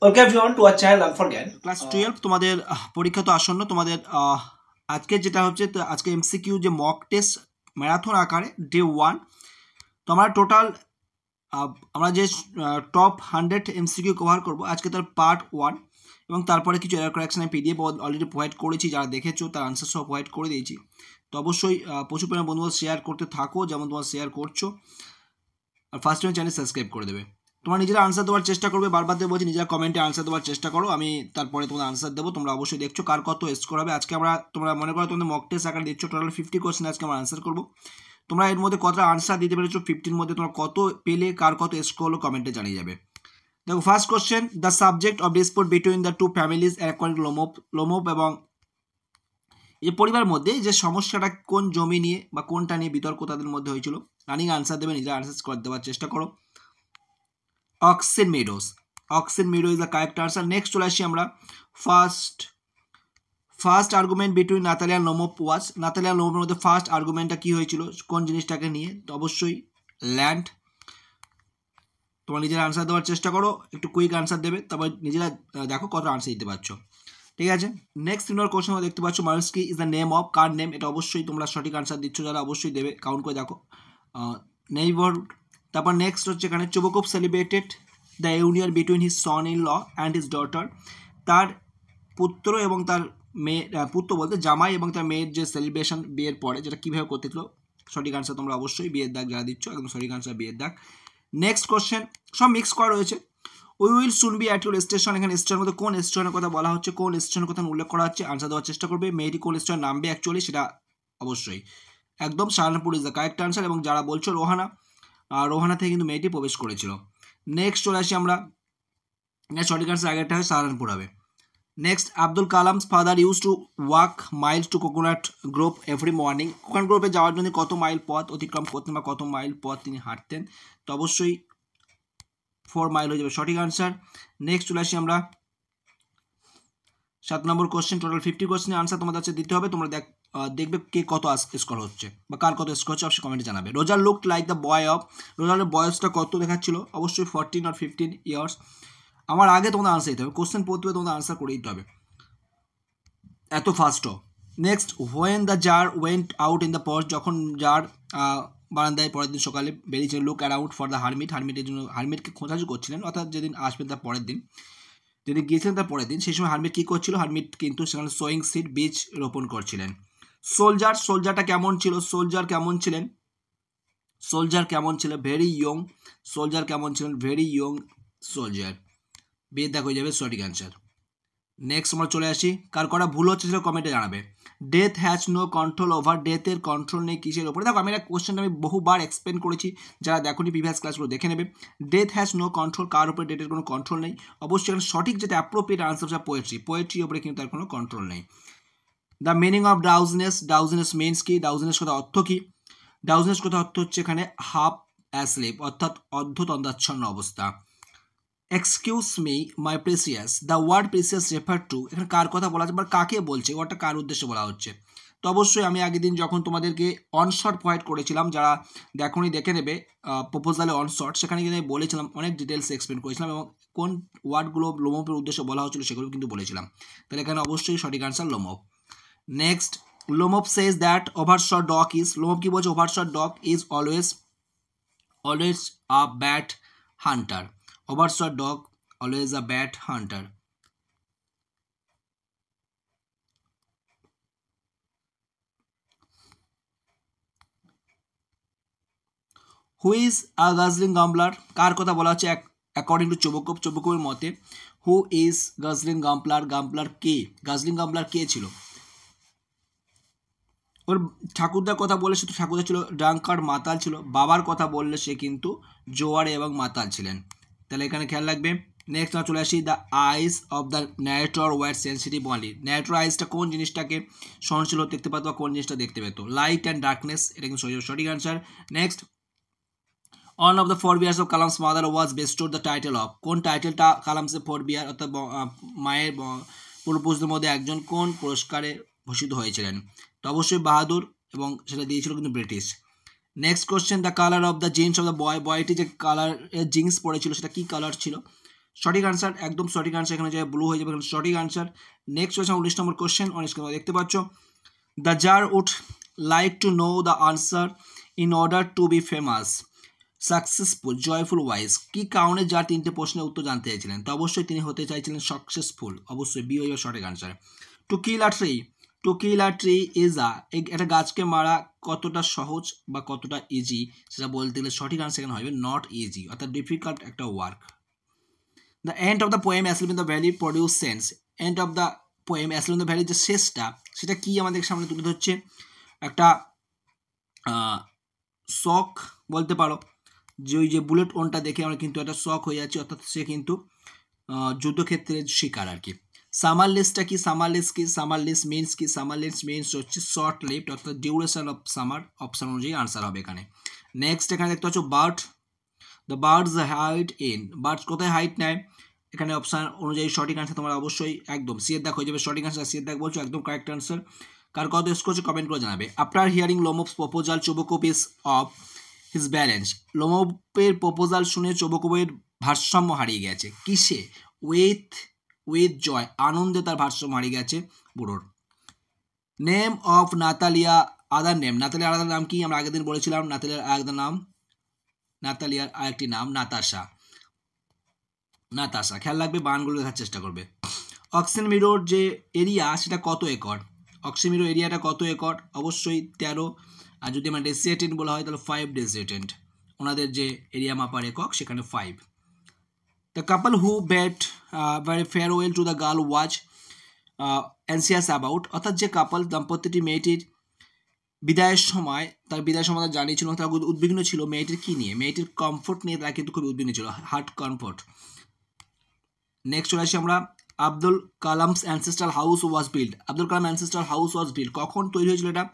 Okay everyone to our channel learn for জ্ঞান। Class 12 তোমাদের পরীক্ষা তো আসন্ন তোমাদের। আজকে যেটা হচ্ছে তো আজকে এমসিকিউ যে মক টেস্ট ম্যারাথন আকারে ডে 1। তো আমরা টোটাল আমরা যে টপ 100 এমসিকিউ কভার করব আজকে তার পার্ট 1 এবং তারপরে কিছু এরর কারেকশন আমি পিডিএফ অলরেডি প্রোভাইড করেছি, যারা দেখেছো তার আনসার সহ প্রোভাইড করে দিয়েছি। তো অবশ্যই প্রচুর পরিমাণে বন্ধুরা শেয়ার করতে থাকো, যেমন তোমরা শেয়ার করছো। আর ফার্স্ট টাইম চ্যানেল সাবস্ক্রাইব করে দেবে। তোমরা নিজেরা আনসার দেওয়ার চেষ্টা করবে, বারবার বলছি নিজেরা কমেন্টে আনসার দেওয়ার চেষ্টা করো, আমি তারপরে তোমাদের আনসার দেবো। তোমরা অবশ্যই দেখছো কার কত স্কোর হবে। আজকে তোমরা মনে করো তোমাদের মক টেস্ট আকারে দিচ্ছ, টোটাল 50 কোশ্চেন আজকে আমরা আনসার করবো। তোমরা এর মধ্যে কতটা আনসার দিতে পেরেছো 50-র মধ্যে তোমরা কত পেলে, কার কত স্কোর হলো কমেন্টে জানিয়ে যাবে। দেখো first question, the subject of dispute between the two families according to Lomov এবং এই পরিবারের মধ্যে যে সমস্যাটা কোন জমি নিয়ে বা কোনটা নিয়ে বিতর্ক তাদের মধ্যে হয়েছিল। রানিং আনসার দেবে, নিজেরা আনসার করে দেওয়ার চেষ্টা করো। Oxen Meadows. Oxen Meadow is the correct answer. Next চলে আসি আমরা ফার্স্ট আর্গুমেন্ট বিটুইন নাতালি আর লোমোপ ওয়াজ। নাতালি আর লোমোপের মধ্যে ফার্স্ট আর্গুমেন্টটা কি হয়েছিল, কোন জিনিসটাকে নিয়ে? তো অবশ্যই ল্যান্ড। তোমরা নিজেরা আনসার দেওয়ার চেষ্টা করো, একটু কুইক আনসার দেবে, তারপর নিজেরা দেখো কত আনসার দিতে পারছো। ঠিক আছে, নেক্সট নম্বর কোশ্চেন দেখতে পাচ্ছ, মারুস্কি ইজ দ্য নেম অফ, কার নেম? এটা অবশ্যই তোমরা সঠিক আনসার দিচ্ছ, যারা অবশ্যই দেবে, কাউন্ট করে দেখো। নেইবারহুড। তারপর নেক্সট হচ্ছে এখানে Chubukov celebrated the union between his son in law and his daughter. তার পুত্র এবং তার মেয়ে, পুত্র বলতে জামাই এবং তার মেয়ের যে সেলিব্রেশন বিয়ের পরে, যেটা কীভাবে করতেছিল, সঠিক আনসার তোমরা অবশ্যই বিয়ের দাগ যারা দিচ্ছ একদম সঠিক আনসার বিয়ের দাগ। নেক্সট কোশ্চেন, সব মিক্স করা রয়েছে। We will soon B at your station. এখানে স্টেশনের মধ্যে কোন স্টেশনের কথা বলা হচ্ছে, কোন স্টেশনের কথা উল্লেখ করা হচ্ছে, আনসার দেওয়ার চেষ্টা করবে। মেয়েটি কোন স্টেশনে নামবে অ্যাকচুয়ালি, সেটা অবশ্যই একদম Saharanpur is the correct answer. এবং যারা বলছো রোহানা, রোহানা থেকে কিন্তু মেয়েটি প্রবেশ করেছিল। নেক্সট চলে আসি আমরা, সঠিক আনসার আগেরটা হয় সাহারানপুর হবে। Next, Abdul Kalam's father use to walk miles to coconut grove every morning. Coconut গ্রোভে যাওয়ার জন্য কত মাইল পথ অতিক্রম করতেন বা কত মাইল পথ তিনি হাঁটতেন? তো অবশ্যই 4 মাইল হয়ে যাবে সঠিক আনসার। নেক্সট চলে আসি আমরা 7 নম্বর কোশ্চেন। টোটাল 50 কোশ্চেনের আনসার তোমাদের কাছে দিতে হবে। তোমরা দেখবে কে কত স্কোর হচ্ছে বা কার কত স্কোর হচ্ছে, অবশ্যই কমেন্টে জানাবে। Roger look like the boy of. রোজারের বয়সটা কত দেখাচ্ছিল? অবশ্যই 14 or 15 ইয়ার্স। আমার আগে তোমাদের আনসার দিতে হবে, কোশ্চেন পড়তে হবে, তোমাদের আনসার করে দিতে হবে, এত ফাস্টও। Next, when the czar went out in the post. যখন জার বারান্দায় পরের দিন সকালে বেরিয়েছিলেন, look around for the hermit. হারমিটের জন্য, হারমিটকে খোঁজাখুঁজি করছিলেন, অর্থাৎ যেদিন আসবেন তার পরের দিন, যেদিন গিয়েছিলেন তার পরের দিন, সেই সময় হারমিট কী করছিল? হারমিট কিন্তু সেখানে সোয়িং সিড, বীজ রোপণ করছিলেন। সোলজারটা কেমন ছিল? সোলজার কেমন ছিলেন? Very young. সোলজার কেমন ছিলেন? Very young soldier. বিয়ে দেখা হয়ে যাবে সঠিক অ্যান্সার। নেক্সট আমরা চলে আসি, কার করা ভুল হচ্ছে সেটা কমেন্টে জানাবে। Death has no control over. ডেথের কন্ট্রোল নেই কিসের ওপরে? দেখো আমি একটা কোশ্চেনটা আমি বহুবার এক্সপ্লেন করেছি, যারা দেখোনি প্রিভিয়াস ক্লাসগুলো দেখে নেবে। ডেথ হ্যাজ নো কন্ট্রোল, কার উপরে ডেথের কোনো কন্ট্রোল নেই। অবশ্যই এখানে সঠিক যেটা অ্যাপ্রোপ্রিয়েট আনসার হচ্ছে পোয়েট্রির উপরে কিন্তু তার কোনো কন্ট্রোল নেই। দ্য মিনিং অফ ডাউজিনেস মিনস কি? ডাউজিনেস কথা অর্থ কি? ডাউজিনেস কথা অর্থ হচ্ছে এখানে হাফ অ্যাসলিপ, অর্থাৎ অর্ধতন্দাচ্ছন্ন অবস্থা। Excuse me my precious, the word precious refer to. এখানে কার কথা বলা হচ্ছে বা কাকে বলছে, ওয়ার্ডটা কার উদ্দেশ্যে বলা হচ্ছে? তো অবশ্যই আমি আগের দিন যখন তোমাদেরকে অনশট প্রোভাইড করেছিলাম, যারা দেখোনি দেখে নেবে, প্রপোজালে অনশট, সেখানে কিন্তু আমি বলেছিলাম, অনেক ডিটেলস এক্সপ্লেন করেছিলাম এবং কোন ওয়ার্ডগুলো লোমোপের উদ্দেশ্যে বলা হচ্ছিল সেগুলো কিন্তু বলেছিলাম। তাহলে এখানে অবশ্যই সঠিক answer Lomov. Next, Lomov says that overshot dog is. Lomov কি বলছে? Overshot dog is always a bad hunter. Overshot dog always a bad hunter. Who is a guzzling gambler? কার কথা বলা হচ্ছে অ্যাকর্ডিং টু চুবুকোভের মতে? হু ইজ গাজলিং গাম্পলার কে? গাজলিং গাম্পলার কে ছিল? ওর ঠাকুরদার কথা বললে সে তো ঠাকুরদা ছিল ড্রাঙ্কার, মাতাল ছিল। বাবার কথা বললে সে কিন্তু জোয়ারে এবং মাতাল ছিলেন। তাহলে এখানে খেয়াল রাখবে। নেক্সট আমরা চলে আসি, the eyes of the narrator were sensitive only. Narrator আইসটা কোন জিনিসটাকে সহনশীল দেখতে পেত বা কোন জিনিসটা দেখতে পেত? লাইট অ্যান্ড ডার্কনেস, এটা কিন্তু সঠিক answer. Next, one of the forebears of Kalam's mother was bestowed the title of. কোন টাইটেলটা কালামসের ফোরবিয়ার অর্থাৎ মায়ের পূর্বপুরুষদের মধ্যে একজন কোন পুরস্কারে ভূষিত হয়েছিলেন? তো অবশ্যই বাহাদুর, এবং সেটা দিয়েছিল কিন্তু British. Next question, the colour of the jeans of the বয়টি যে কালারের জিন্স পরেছিল সেটা কি কালার ছিল? সঠিক আনসার, একদম সঠিক আনসার, এখানে যায় ব্লু হয়ে যাবে, এখানে সঠিক আনসার। নেক্সট হচ্ছে 19 নম্বর কোশ্চেন, অনেক দেখতে পাচ্ছ, the tsar would like to know the answer in order to be famous, successful, joyful, wise. কি কারণে যার 3টে প্রশ্নের উত্তর জানতে চাইছিলেন? তো অবশ্যই তিনি হতে চাইছিলেন সাকসেসফুল, অবশ্যই বি হয়ে যাবে সঠিক answer. To kill a tree, to kill a tree is একটা গাছকে মারা কতটা সহজ বা কতটা ইজি, সেটা বলতে গেলে সঠিক আনসার এখানে হবে নট ইজি, অর্থাৎ ডিফিকাল্ট একটা work. The end of the poem asleep in the valley produce sense, end of the poem asleep in the valley যে শেষটা, সেটা কি আমাদের সামনে তুলে ধরছে? একটা শখ বলতে পারো, যে ওই যে বুলেট ওনটা দেখে আমরা কিন্তু একটা শখ হয়ে যাচ্ছি, অর্থাৎ সে কিন্তু যুদ্ধক্ষেত্রের শিকার আর কি। সামার লিস্টটা কি? সামার লিস্ট কি? সামার লিস্ট মিনস কি? সামার লিস্ট মিনস হচ্ছে শর্ট লিভড, অর্থাৎ ডিউরেশন অফ সামার, অপশন অনুযায়ী আনসার হবে এখানে। নেক্সট এখানে দেখতে পাচ্ছ bird, the birds height in, birds কোথায় হাইট নেয়? এখানে অপশন অনুযায়ী সঠিক আনসার তোমরা অবশ্যই একদম সিয়ের দাগ হয়ে যাবে সঠিক আনসার। সিয়ের দাগ বলছো একদম কারেক্ট আনসার। কার কত স্কোর করছে কমেন্ট করে জানাবে। After hearing Lomov's proposal Chubukov is off his balance, লোমোভের প্রপোজাল শুনে চোবকোভের ভারসাম্য হারিয়ে গেছে। কিসে? উইথ জয়, আনন্দে তার ভারসাম্য হারিয়ে গেছে বুড়োর। Name of Natalya other name, নাতালিয়ার আলাদা নাম কি? আমরা আগের দিন বলেছিলাম নাতালিয়ার আলাদা নাম, নাতালিয়ার আরেকটি নাম নাতাশা। নাতাশা, খেয়াল রাখবে, বানগুলো দেখার চেষ্টা করবে। অক্সিজেন মিরোর যে এরিয়া সেটা কত একর? অক্সিজেন মিরোর এরিয়াটা কত একর? অবশ্যই 13। আর যদি আমরা ডেসিয়েটেন্ট বলা হয় তাহলে 5 ডেসিয়েটেন্ট, ওনাদের যে এরিয়া মাপার একক সেখানে 5। The couple who bade very farewell to the girl was anxious about, অর্থাৎ যে কাপল দাম্পত্যটি মেয়েটির বিদায়ের সময়, তার বিদায়ের সময় জানিয়েছিল, তারা উদ্বিগ্ন ছিল মেয়েটির কি নিয়ে? মেয়েটির কমফোর্ট নিয়ে তারা কিন্তু খুব উদ্বিগ্ন ছিল, হার্ট কমফোর্ট। নেক্সট চলে আসি আমরা, Abdul Kalam's ancestral house was build, Abdul Kalam ancestral house was build, কখন তৈরি হয়েছিল এটা?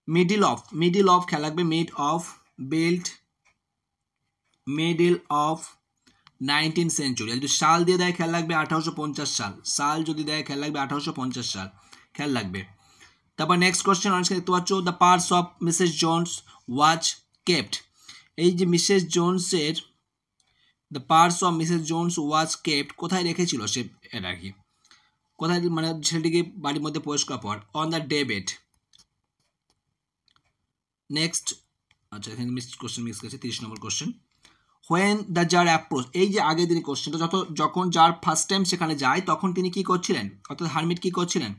মিডিল অফ খেয়াল রাখবে, মিডিল অফ 19th সেঞ্চুরি। যদি সাল দিয়ে দেয় খেয়াল রাখবে 1850 সাল, সাল যদি দেয় খেয়াল রাখবে 1850 সাল, খেয়াল রাখবে। তারপর নেক্সট কোশ্চেন অনেক দেখতে পাচ্ছ, the purse of Mrs Jones was kept, এই যে মিসেস জোন্সের the purse of Mrs Jones was kept, কোথায় রেখেছিল সে এটা কি? কোথায়, মানে ছেলেটিকে বাড়ির মধ্যে প্রবেশ করার পর, on the day bed. Next, আচ্ছা এখানে কোশ্চেন মিস করেছে, 30 number question. When the czar approach, এই যে আগের দিনই কোশ্চেনটা, যখন জার ফার্স্ট টাইম সেখানে যায় তখন তিনি কি করছিলেন, অর্থাৎ হারমিট কি করছিলেন?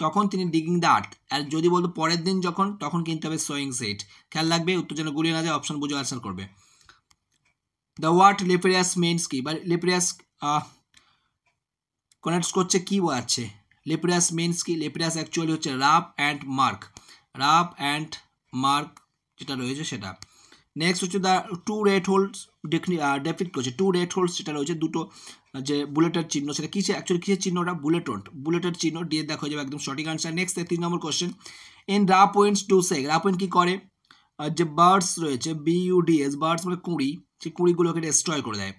তখন তিনি ডিগিং দ্য আর্থ। আর যদি বলতো পরের দিন যখন, তখন কিনতে হবে সোয়িং সেট। খেয়াল রাখবে, উত্তর যেন গুলিয়ে না যায়, অপশন বুঝে আনসার করবে। দ্য ওয়ার্ড লেপ্রিয়াস মিনস কি? বা লেপ্রিয়াস কানেক্ট করছে কি বোঝাচ্ছে? লেপ্রিয়াস মিনস কি? লেপ্রিয়াস অ্যাকচুয়ালি হচ্ছে রাফ অ্যান্ড মার্ক যেটা রয়েছে সেটা। নেক্সট হচ্ছে the two red holes depict করছে, টু রেড হোলস যেটা রয়েছে, দুটো যে বুলেটের চিহ্ন, সেটা কিসে অ্যাকচুয়ালি কিসের চিহ্নটা? বুলেটের চিহ্ন, দিয়ে দেখা হয়ে যাবে একদম সঠিক answer. Next 3 number question, in রা পয়েন্টস টু সে, রা পয়েন্ট কি করে? যে বার্ডস রয়েছে, BUDS, বার্ডস মানে কুঁড়ি, সেই কুঁড়িগুলোকে ডেস্ট্রয় করে দেয়।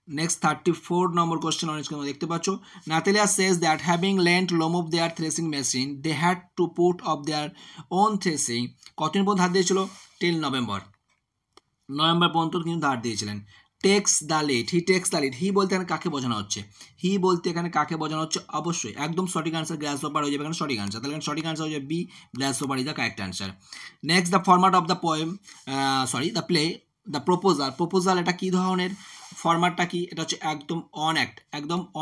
নেক্সট 34 নম্বর কোশ্চেন অনেক দেখতে পাচ্ছ, Natalia says that having lent Lomov their threshing machine they had to put off their own threshing, কতদিন পর্যন্ত ধার দিয়েছিল? টিল নভেম্বর পর্যন্ত কিন্তু ধার দিয়েছিলেন। Takes the lead, he takes the lead, he বলতে এখানে কাকে বোঝানো হচ্ছে? হি বলতে এখানে কাকে বোঝানো হচ্ছে? অবশ্যই একদম সঠিক আনসার গ্লাস ওভার হয়ে যাবে এখানে সঠিক আনসার, তাহলে সঠিক আনসার হয়ে যাবে B, glass over is the correct answer. Next the format of the poem, the play, the proposal এটা কি ধরনের? ফরম্যাটটা কি? এটা হচ্ছে একদম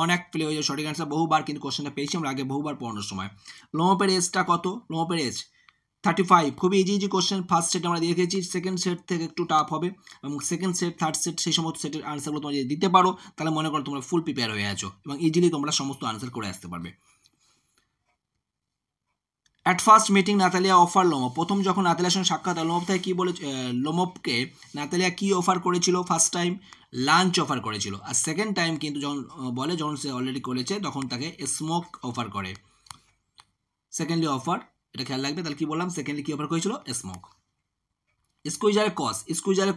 অন অ্যাক্ট প্লে হয়ে যাবে সঠিক আনসার। বহুবার কিন্তু কোশ্চেনটা পেয়েছি আমরা আগে বহুবার পড়ানোর সময়। লোমোপের এজটা কত? লোমোপের এজ 35, খুবই ইজি কোশ্চেন। ফার্স্ট সেট আমরা দিয়ে রেখেছি, সেকেন্ড সেট থেকে একটু টাফ হবে, এবং সেকেন্ড সেট, থার্ড সেট, সেই সমস্ত সেটের আনসারগুলো তোমরা যদি দিতে পারো তাহলে মনে করো তোমরা ফুল প্রিপেয়ার হয়ে আছো এবং ইজিলি তোমরা সমস্ত আনসার করে আসতে পারবে। At first meeting Natalia offer Lomov, প্রথম যখন নাতালিয়ার সঙ্গে সাক্ষাৎ লোমোভ থেকে কী বলে, লোমোভকে নাতালিয়া কী অফার করেছিল? ফার্স্ট টাইম লাঞ্চ অফার করেছিল, আর সেকেন্ড টাইম কিন্তু যখন বলে, যখন সে অলরেডি করেছে তখন তাকে স্মোক অফার করে। সেকেন্ডলি অফার, এটা খেয়াল রাখবে। তাহলে কি বললাম? সেকেন্ডলি কি অফার করেছিল? স্মোক। স্কুইজারের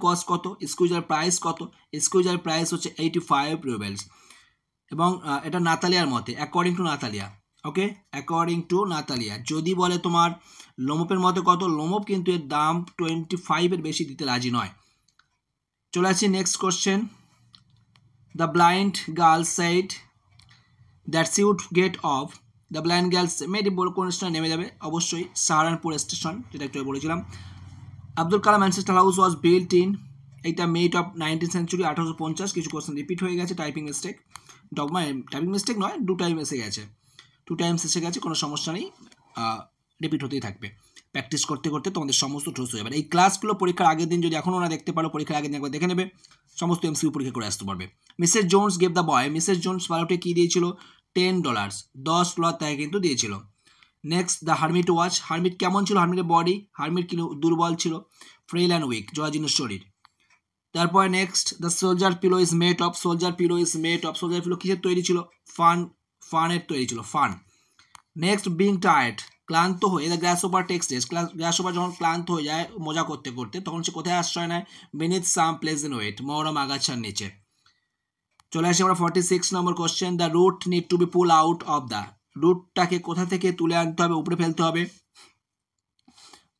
কস্ট কত? স্কুইজারের প্রাইস কত? স্কুইজারের প্রাইস হচ্ছে 85 রুবেলস, এবং এটা নাতালিয়ার মতে, according to Natalia. Okay, according to Natalia. যদি বলে তোমার লোমোভের মতে কত, লোমোভ কিন্তু এর দাম 25 এর বেশি দিতে রাজি নয়। চলে আসছি next question. The blind girl said that she would get off. The blind girls মেয়েটি বলে কোন স্টেশনে নেমে যাবে, অবশ্যই সাহারানপুর স্টেশন, যেটা একটু বলেছিলাম। Abdul Kalam ancestral house was built in, এইটা মেট অফ 19th century, 1850। কিছু কোশ্চেন রিপিট হয়ে গেছে, টাইপিং মিস্টেক, টাইপিং মিস্টেক নয়, 2 টাইম এসে গেছে, 2 টাইমস এসে গেছে, কোনো সমস্যা নেই, রিপিট হতেই থাকবে। প্র্যাকটিস করতে করতে তোমাদের সমস্ত ঠোস হয়ে যাবে। এই ক্লাসগুলো পরীক্ষার আগের দিন যদি এখনও না দেখতে পারো, পরীক্ষার আগের দিন একবার দেখে নেবে, সমস্ত এমসিকিউ পরীক্ষা করে আসতে পারবে। Mrs Jones gave the boy, Mrs Jones বারোটে কী দিয়েছিল, $10, $10 তাকে কিন্তু দিয়েছিল। Next the hermit watch, hermit কেমন ছিল, হারমিটের বডি, হারমিট কিন্তু দুর্বল ছিল, ফ্রেল অ্যান্ড উইক, জরাজীর্ণ শরীর। তারপরে next the soldier pillow is made of, soldier pillow is made of, soldier pillow কিসের তৈরি ছিল, ফানের তৈরি ছিল, ফান। নেক্সট বিং টায়ার্ড, ক্লান্ত হয়ে, the grasshopper takes rest, grasshopper যখন ক্লান্ত হয়ে যায় মজা করতে করতে, তখন সে কোথায় আশ্রয় নেয়, বেনিথ সাম প্লেজেন্ট ওয়েট, মনোরম আগাছার নিচে। চলে আসি আমরা 46 number question, the root need to be pull out of the, রুটটাকে কোথা থেকে তুলে আনতে হবে, উপরে ফেলতে হবে,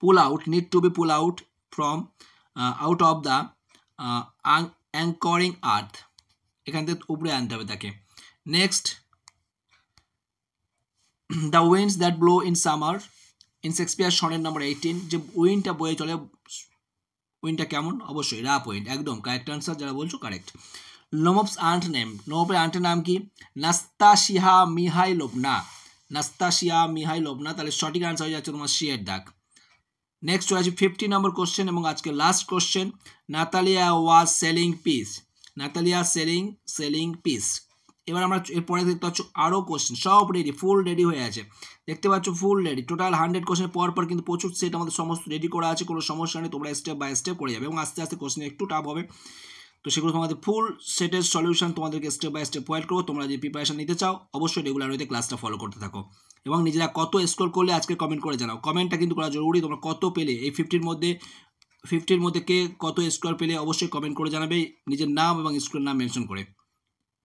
pull out, need to be pull out from out of the anchoring earth, এখান থেকে উপরে আনতে হবে তাকে। Next the winds that blow in summer, in Shakespeare sonnet number 18, যে উইন্ডটা বয়ে চলে, উইন্ডটা কেমন, অবশ্যই রাপ উইন্ড, একদম কারেক্ট আনসার, যারা বলছো কারেক্ট। লোমপস আন্ট নেম, লোমপের আন্টের নাম কি, নাস্তাশিয়া মিহাইলোভনা, নাস্তাশিয়া মিহাইলোভনা, তাহলে সঠিক আনসার হয়ে যাচ্ছে তোমার শিয়ের দাগ। নেক্সট চলে আসি 50 নম্বর কোশ্চেন এবং আজকে last question, Natalia was selling peace, Natalia selling peace. এবার আমরা এরপরে দেখতে পাচ্ছ আরও কোশ্চেন, সব রেডি, ফুল রেডি হয়ে আছে, দেখতে পাচ্ছ ফুল রেডি, টোটাল 100 কোশ্চেন পর পর কিন্তু প্রচুর সেট আমাদের সমস্ত রেডি করা আছে, কোনো সমস্যা নেই, তোমরা স্টেপ বাই স্টেপ করে যাবে এবং আস্তে আস্তে কোশ্চেন একটু টাফ হবে, তো সেগুলো তোমাদের ফুল সেটের সলিউশন তোমাদেরকে স্টেপ বাই স্টেপ প্রোভাইড করবো। তোমরা যে প্রিপারেশন নিতে চাও অবশ্যই রেগুলার ওয়েতে ক্লাসটা ফলো করতে থাকো এবং নিজেরা কত স্কোর করলে আজকে কমেন্ট করে জানাও, কমেন্টটা কিন্তু করা জরুরি, তোমরা কত পেলে এই 50-র মধ্যে কে কত স্কোর পেলে অবশ্যই কমেন্ট করে জানাবে, নিজের নাম এবং স্কুলের নাম মেনশন করে।